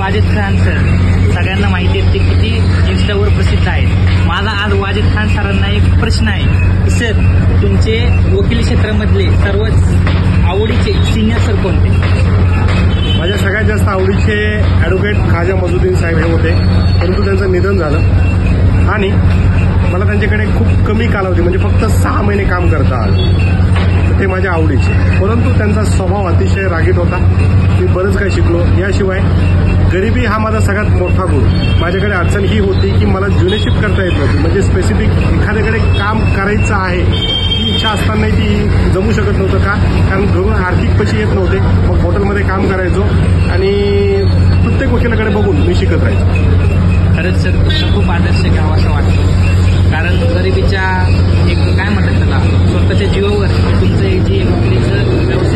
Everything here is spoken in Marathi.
वाजिद खान सर सगळ्यांना माहिती आहे ते किती इन्स्टावर प्रसिद्ध आहेत. माझा आज वाजिद खान सरांना एक प्रश्न आहे की सर तुमचे वकिली क्षेत्रामधले सर्वात आवडीचे सिनियर सर कोणते? माझ्या सगळ्यात जास्त आवडीचे ॲडव्होकेट खाजा मजुद्दीन साहेब हे होते, परंतु त्यांचं निधन झालं आणि मला त्यांच्याकडे खूप कमी कालावधी म्हणजे फक्त 6 महिने काम करता आलं. ते माझ्या आवडीचे, परंतु त्यांचा स्वभाव अतिशय रागीट होता. मी बरंच काही शिकलो. याशिवाय गरिबी हा माझा सगळ्यात मोठा गुण. माझ्याकडे अडचण ही होती की मला जुनेशिप करता येत नव्हती, म्हणजे स्पेसिफिक एखाद्याकडे काम करायचं आहे ही इच्छा असतानाही ती जमू शकत नव्हतं. कारण घरून आर्थिक पैसे येत नव्हते. मग हॉटेलमध्ये काम करायचो आणि प्रत्येक वकिलाकडे बघून मी शिकत राहायचो. खरंच सर तुमचं खूप आदर्श घ्यावं असं वाटतं, कारण गरिबीच्या एक काय म्हणतात त्याला स्वतःच्या जीवावर तुमचं जे वकिलीचं